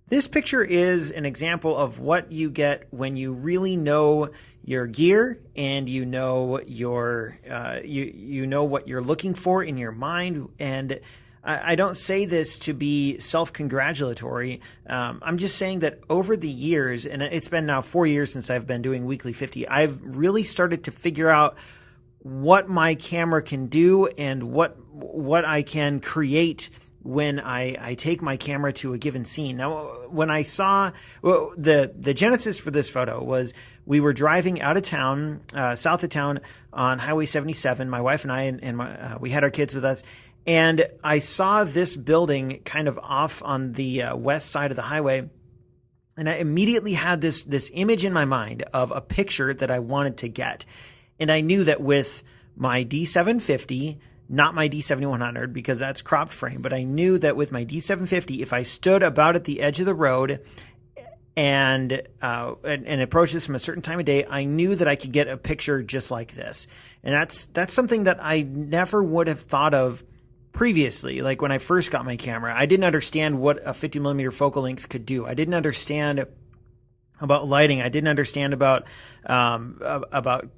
This picture is an example of what you get when you really know your gear and you know your you know what you're looking for in your mind. And I don't say this to be self-congratulatory. I'm just saying that over the years, and it's been now 4 years since I've been doing Weekly 50, I've really started to figure out what my camera can do and what I can create when I take my camera to a given scene. Now, when I saw the genesis for this photo was we were driving out of town, south of town on Highway 77, my wife and I, and we had our kids with us. And I saw this building kind of off on the west side of the highway. And I immediately had this image in my mind of a picture that I wanted to get. And I knew that with my D750, not my D7100 because that's cropped frame, but I knew that with my D750, if I stood about at the edge of the road and approached this from a certain time of day, I knew that I could get a picture just like this. And that's something that I never would have thought of previously. Like when I first got my camera, I didn't understand what a 50 millimeter focal length could do. I didn't understand about lighting. I didn't understand about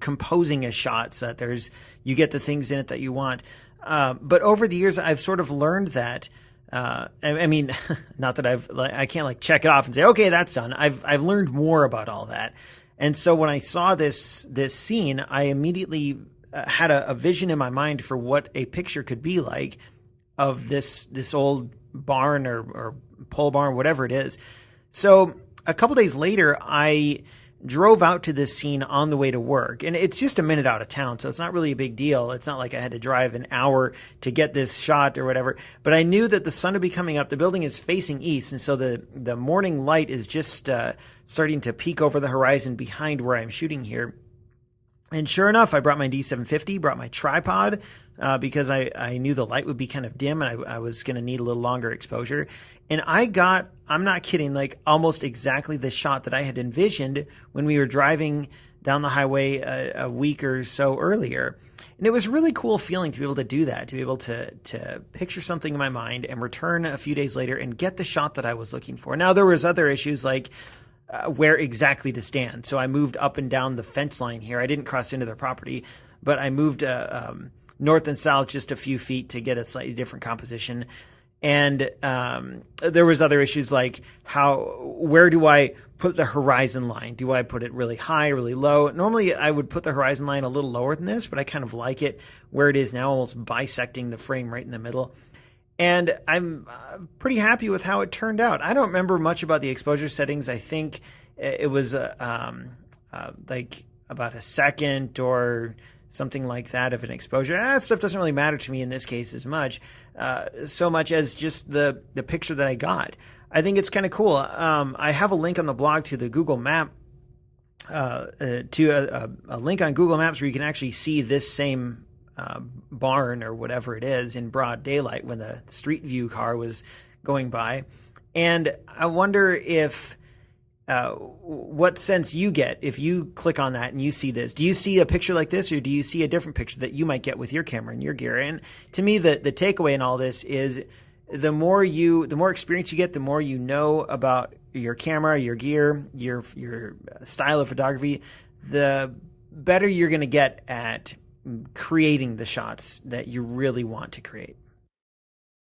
composing a shot so that you get the things in it that you want. But over the years, I've sort of learned that. I mean, not that I can't like check it off and say, okay, that's done. I've learned more about all that. And so when I saw this scene, I immediately had a vision in my mind for what a picture could be like of this old barn or pole barn, whatever it is. So a couple days later, I drove out to this scene on the way to work, and it's just a minute out of town, so it's not really a big deal. It's not like I had to drive an hour to get this shot or whatever, but I knew that the sun would be coming up. The building is facing east, and so the morning light is just starting to peek over the horizon behind where I'm shooting here. And sure enough, I brought my D750, brought my tripod, because I knew the light would be kind of dim and I was going to need a little longer exposure. And I got, I'm not kidding, like almost exactly the shot that I had envisioned when we were driving down the highway a week or so earlier. And it was a really cool feeling to be able to do that, to be able to picture something in my mind and return a few days later and get the shot that I was looking for. Now, there was other issues like where exactly to stand. So I moved up and down the fence line here. I didn't cross into their property, but I moved north and south just a few feet to get a slightly different composition. And there was other issues like where do I put the horizon line? Do I put it really high, really low? Normally I would put the horizon line a little lower than this, but I kind of like it where it is now, almost bisecting the frame right in the middle. And I'm pretty happy with how it turned out. I don't remember much about the exposure settings. I think it was like about a second or something like that of an exposure. That stuff doesn't really matter to me in this case as much, so much as just the picture that I got. I think it's kind of cool. I have a link on the blog to the Google Map, to a link on Google Maps where you can actually see this same barn or whatever it is in broad daylight when the street view car was going by. And I wonder if what sense you get if you click on that and you see this. Do you see a picture like this, or do you see a different picture that you might get with your camera and your gear? And to me, the takeaway in all this is the more experience you get, the more you know about your camera, your gear, your style of photography, the better you're going to get at creating the shots that you really want to create.